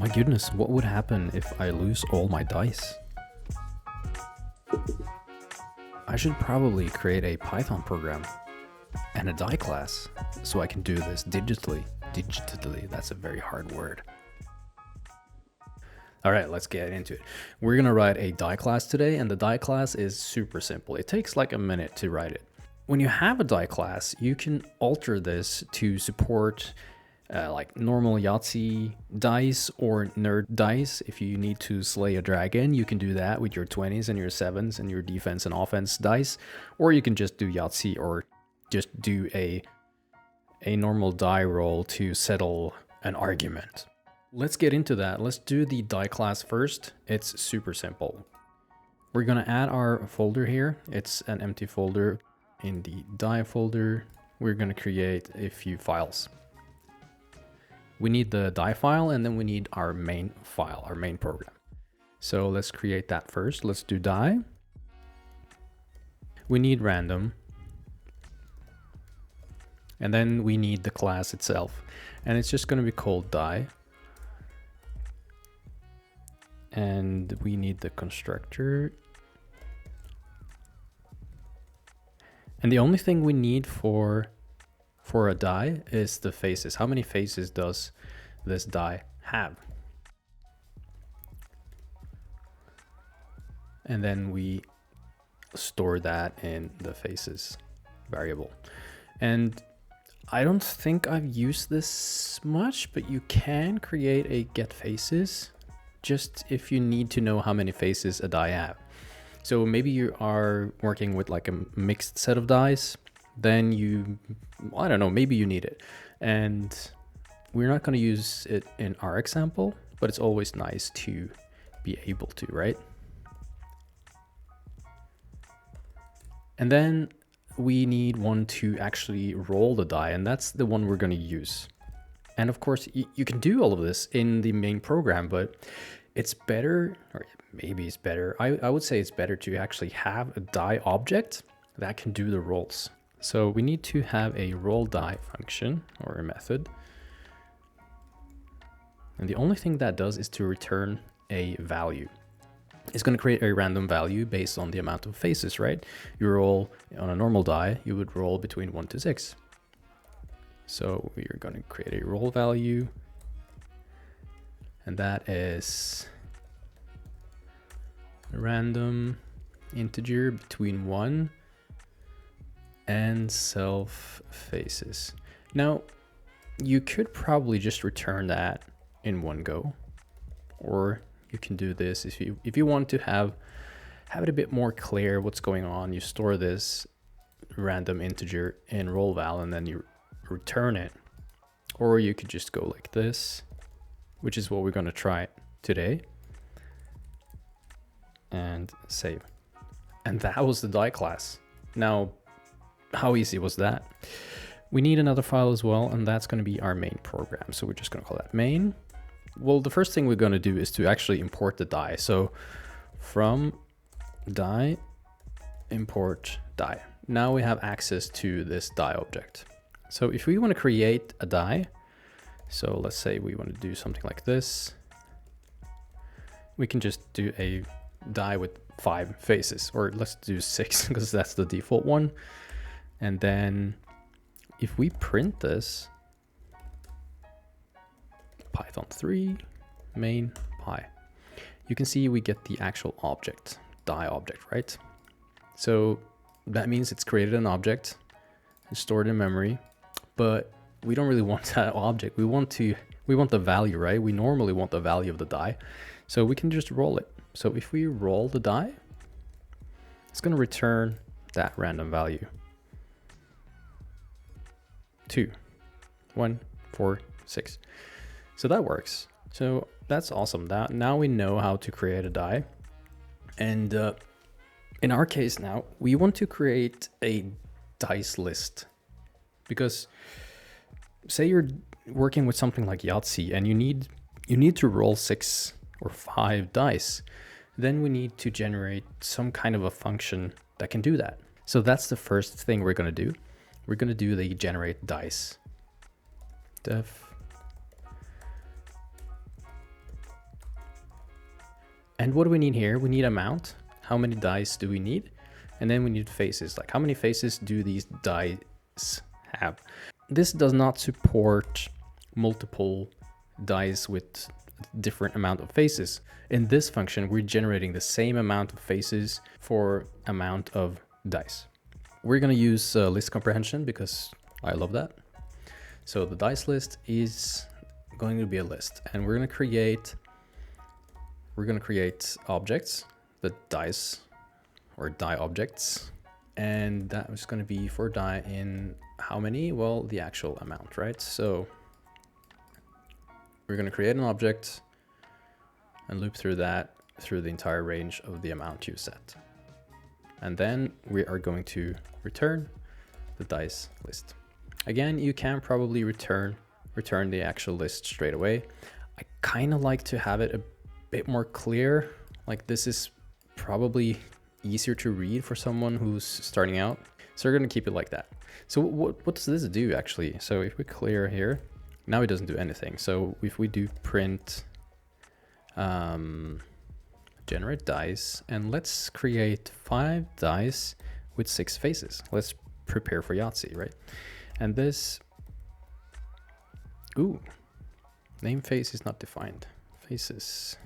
My goodness, what would happen if I lose all my dice? I should probably create a Python program and a die class so I can do this digitally. Digitally, that's a very hard word. All right, let's get into it. We're gonna write a die class today, and the die class is super simple. It takes like a minute to write it. When you have a die class, you can alter this to support like normal Yahtzee dice or nerd dice. If you need to slay a dragon, you can do that with your 20s and your 7s and your defense and offense dice, or you can just do Yahtzee or just do a normal die roll to settle an argument. Let's get into that. Let's do the die class first. It's super simple. We're gonna add our folder here. It's an empty folder. In the die folder, we're gonna create a few files. We need the die file, and then we need our main file, our main program. So let's create that first. Let's do die. We need random. And then we need the class itself. And it's just gonna be called die. And we need the constructor. And the only thing we need for a die is the faces. How many faces does this die have? And then we store that in the faces variable. And I don't think I've used this much, but you can create a get faces just if you need to know how many faces a die have. So maybe you are working with like a mixed set of dice, then I don't know, maybe you need it. And we're not going to use it in our example, but it's always nice to be able to, right? And then we need one to actually roll the die, and that's the one we're going to use. And of course, you can do all of this in the main program, but it's better, or maybe it's better. I would say it's better to actually have a die object that can do the rolls. So we need to have a roll die function or a method. And the only thing that does is to return a value. It's going to create a random value based on the amount of faces, right? You roll on a normal die, you would roll between 1 to 6. So we are going to create a roll value. And that is a random integer between 1 and self faces. Now, you could probably just return that in one go, or you can do this if you want to have it a bit more clear what's going on. You store this random integer in roll val and then you return it, or you could just go like this, which is what we're going to try today, and save. And that was the die class. Now, how easy was that? We need another file as well, and that's going to be our main program. So we're just going to call that main. Well, the first thing we're going to do is to actually import the die. So from die, import die. Now we have access to this die object. So if we want to create a die, so let's say we want to do something like this, we can just do a die with 5 faces, or let's do 6 because that's the default one. And then if we print this, Python 3 main py, you can see we get the actual object, die object, right? So that means it's created an object and stored in memory, but we don't really want that object. We want the value, right? We normally want the value of the die. So we can just roll it. So if we roll the die, it's going to return that random value. 2, 1, 4, 6. So that works. So that's awesome. Now we know how to create a die. And in our case now, we want to create a dice list. Because say you're working with something like Yahtzee and you need to roll 6 or 5 dice. Then we need to generate some kind of a function that can do that. So that's the first thing we're going to do. We're going to do the generate dice. Def And what do we need here? We need amount. How many dice do we need? And then we need faces. Like how many faces do these dice have? This does not support multiple dice with different amount of faces. In this function, we're generating the same amount of faces for amount of dice. We're going to use list comprehension because I love that. So the dice list is going to be a list, and we're going to create objects, the dice or die objects, and that is going to be for die in how many? Well, the actual amount, right? So we're going to create an object and loop through that through the entire range of the amount you set. And then we are going to return the dice list. Again, you can probably return the actual list straight away. I kind of like to have it a bit more clear. Like this is probably easier to read for someone who's starting out. So we're going to keep it like that. So what does this do actually? So if we clear here, now it doesn't do anything. So if we do print generate dice, and let's create 5 dice with 6 faces. Let's prepare for Yahtzee, right? And this, name face is not defined. Faces.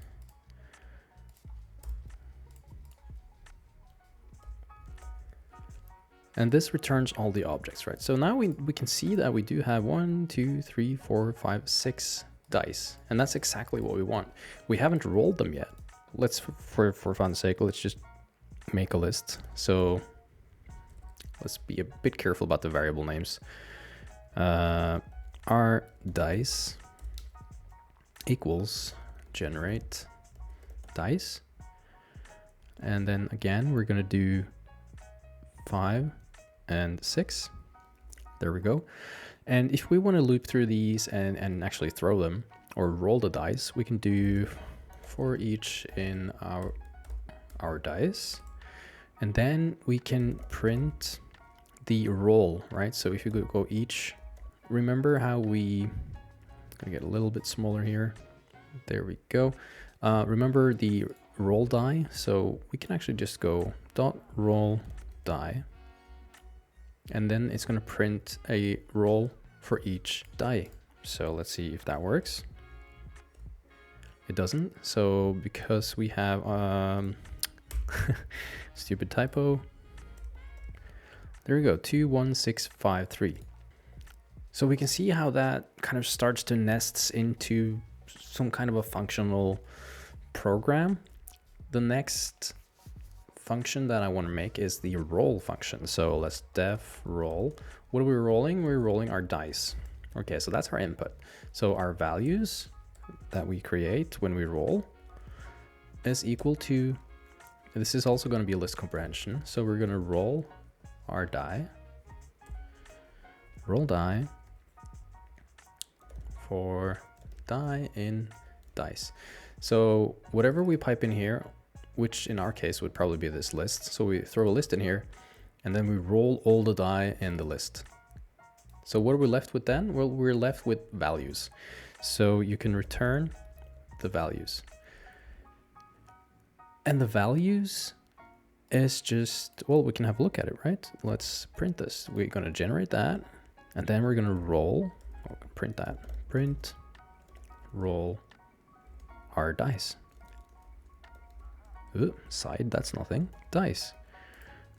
And this returns all the objects, right? So now we can see that we do have 1, 2, 3, 4, 5, 6 dice. And that's exactly what we want. We haven't rolled them yet. Let's, for fun's sake, let's just make a list. So let's be a bit careful about the variable names. Our dice equals generate dice. And then again, we're going to do 5 and 6. There we go. And if we want to loop through these and actually throw them or roll the dice, we can do for each in our dice. And then we can print the roll, right? So if you go each, remember how we gonna get a little bit smaller here. There we go. Remember the roll die. So we can actually just go dot roll die, and then it's going to print a roll for each die. So let's see if that works. It doesn't. So because we have stupid typo, there we go, 21653. So we can see how that kind of starts to nest into some kind of a functional program. The next function that I want to make is the roll function. So let's def roll. What are we rolling? We're rolling our dice. Okay, so that's our input. So our values that we create when we roll is equal to, this is also going to be a list comprehension. So we're going to roll our die, roll die for die in dice. So whatever we pipe in here, which in our case would probably be this list. So we throw a list in here and then we roll all the die in the list. So what are we left with then? Well, we're left with values. So you can return the values. And the values is just, well, we can have a look at it, right? Let's print this. We're going to generate that. And then we're going to roll, print that, print, roll our dice. Ooh, side, that's nothing. Dice.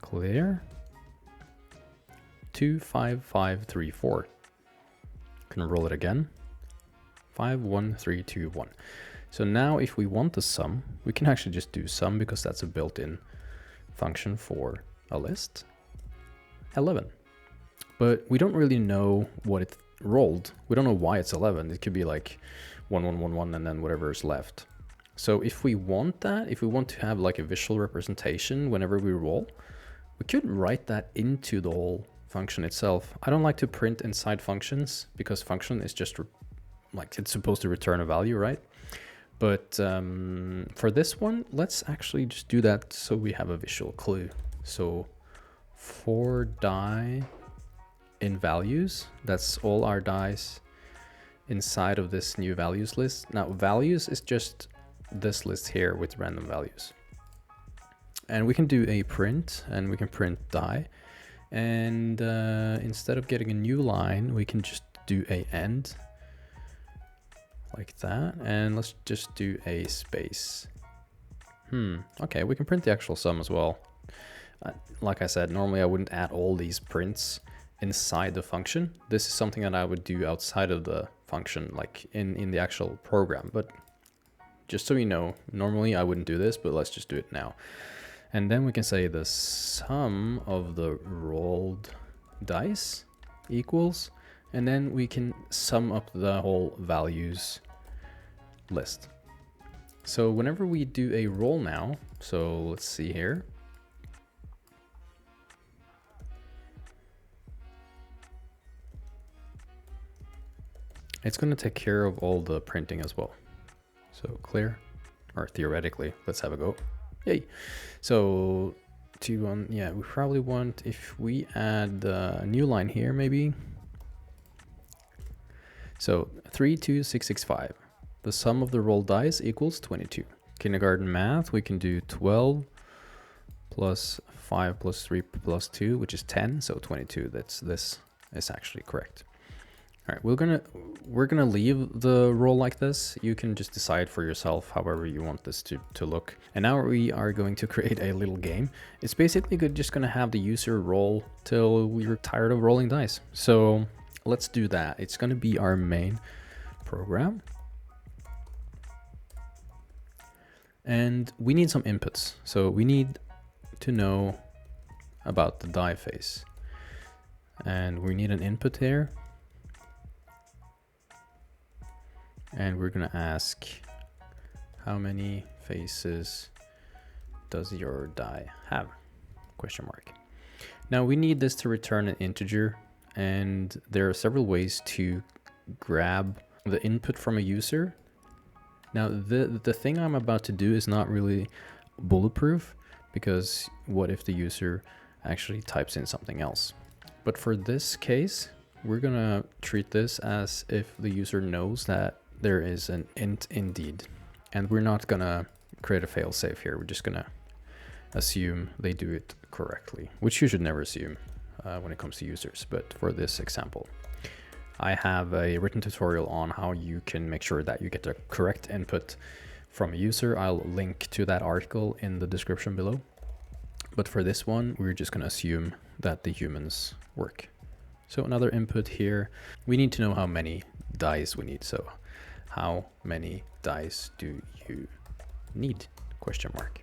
Clear. 25534. Can roll it again. 51321. So now if we want the sum, we can actually just do sum because that's a built-in function for a list. 11. But we don't really know what it rolled. We don't know why it's 11. It could be like 1111 and then whatever is left. So if we want that, if we want to have like a visual representation whenever we roll, we could write that into the whole function itself. I don't like to print inside functions because function is just like it's supposed to return a value, right? But for this one, let's actually just do that so we have a visual clue. So for die in values, that's all our dice inside of this new values list. Now values is just this list here with random values. And we can do a print, and we can print die. And instead of getting a new line, we can just do a end like that. And let's just do a space. Okay, we can print the actual sum as well. Like I said, normally I wouldn't add all these prints inside the function. This is something that I would do outside of the function, like in the actual program. But just so you know, normally I wouldn't do this, but let's just do it now. And then we can say the sum of the rolled dice equals, and then we can sum up the whole values list. So whenever we do a roll now, so let's see here. It's going to take care of all the printing as well. So clear, or theoretically, let's have a go. Yay. So yeah, we probably want, if we add a new line here, maybe. So 3, 2, 6, 6, 5. The sum of the rolled dice equals 22. Kindergarten math, we can do 12 plus 5 plus 3 plus 2, which is 10. So 22, this is actually correct. All right, we're gonna leave the roll like this. You can just decide for yourself however you want this to look. And now we are going to create a little game. It's basically just gonna have the user roll till we're tired of rolling dice. So let's do that. It's gonna be our main program. And we need some inputs. So we need to know about the die face. And we need an input here. And we're gonna ask, how many faces does your die have? Question mark. Now we need this to return an integer, and there are several ways to grab the input from a user. Now the thing I'm about to do is not really bulletproof, because what if the user actually types in something else? But for this case, we're gonna treat this as if the user knows that there is an int indeed, and we're not gonna create a failsafe here. We're just gonna assume they do it correctly, which you should never assume when it comes to users. But for this example, I have a written tutorial on how you can make sure that you get the correct input from a user. I'll link to that article in the description below. But for this one, we're just gonna assume that the humans work. So another input here, we need to know how many dice we need. So how many dice do you need? Question mark.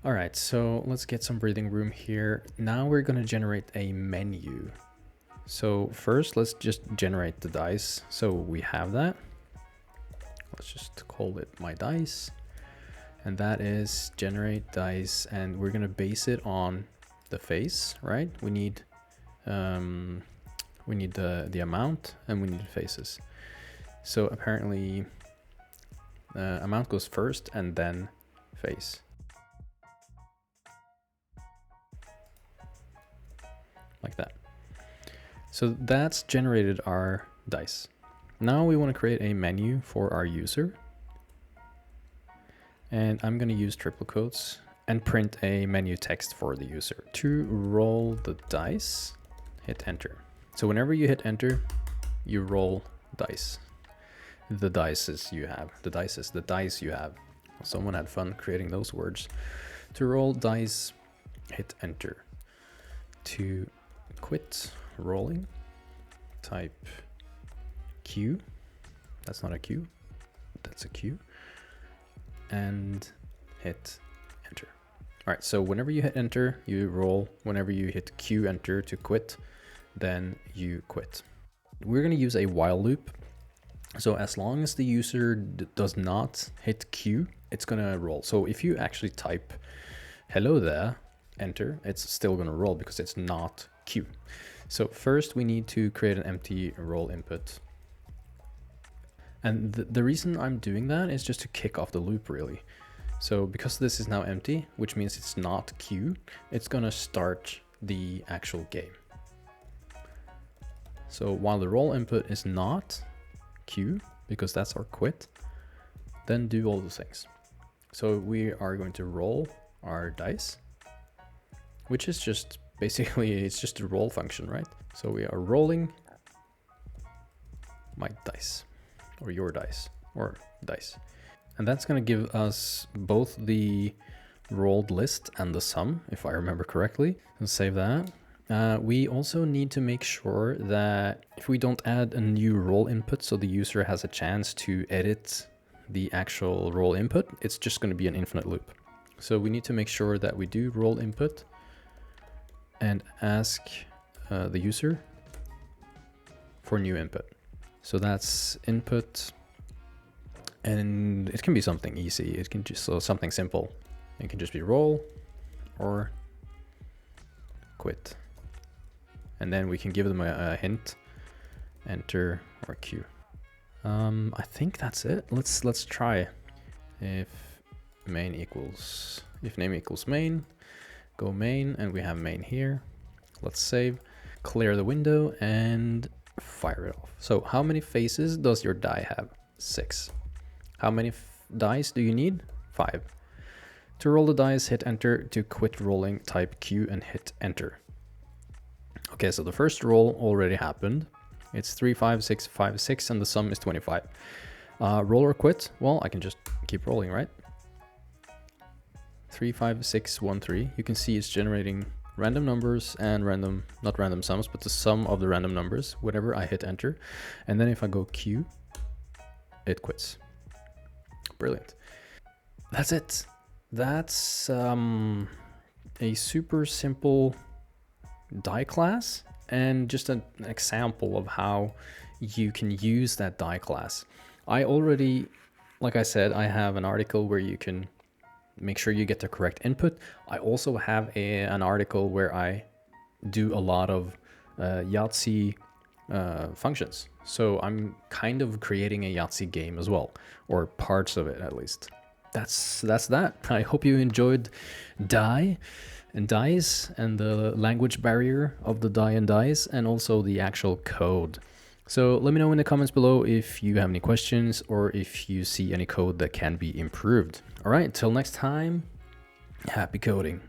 All right, so let's get some breathing room here. Now we're going to generate a menu. So first, let's just generate the dice. So we have that. Let's just call it my dice. And that is generate dice. And we're going to base it on the face, right? We need the amount, and we need faces. So apparently amount goes first and then face. Like that. So that's generated our dice. Now we want to create a menu for our user. And I'm going to use triple quotes and print a menu text for the user. To roll the dice, hit enter. So whenever you hit enter, you roll dice. The dice you have. The dice you have. Someone had fun creating those words. To roll dice, hit enter. To quit rolling, type Q. That's not a Q. That's a Q. And hit enter. All right, so whenever you hit enter, you roll. Whenever you hit Q enter to quit, then you quit. We're going to use a while loop. So as long as the user does not hit Q, it's going to roll. So if you actually type hello there, enter, it's still going to roll because it's not Q. So first we need to create an empty roll input. And the reason I'm doing that is just to kick off the loop, really. So because this is now empty, which means it's not Q, it's going to start the actual game. So while the roll input is not Q, because that's our quit, then do all those things. So we are going to roll our dice, which is just basically, it's just a roll function, right? So we are rolling my dice, or your dice, or dice. And that's going to give us both the rolled list and the sum, if I remember correctly. Let's save that. We also need to make sure that if we don't add a new roll input, so the user has a chance to edit the actual roll input, it's just going to be an infinite loop. So we need to make sure that we do roll input and ask the user for new input. So that's input, and it can be something easy. It can just, so something simple. It can just be roll or quit. And then we can give them a hint, enter or Q. I think that's it. Let's try. If main equals, if name equals main, go main, and we have main here. Let's save, clear the window and fire it off. So how many faces does your die have? 6. How many dice do you need? 5. To roll the dice, hit enter. To quit rolling, type Q and hit enter. Okay, so the first roll already happened. It's 3, 5, 6, 5, 6, and the sum is 25. Roll or quit? Well, I can just keep rolling, right? 3, 5, 6, 1, 3. You can see it's generating random numbers and random, not random sums, but the sum of the random numbers, whenever I hit enter. And then if I go Q, it quits. Brilliant. That's it. That's a super simple die class, and just an example of how you can use that die class. I already, like I said, I have an article where you can make sure you get the correct input. I also have an article where I do a lot of Yahtzee functions. So I'm kind of creating a Yahtzee game as well, or parts of it at least. That's that. I hope you enjoyed die and dice and the language barrier of the die and dice, and also the actual code. So let me know in the comments below if you have any questions or if you see any code that can be improved. All right, till next time, happy coding.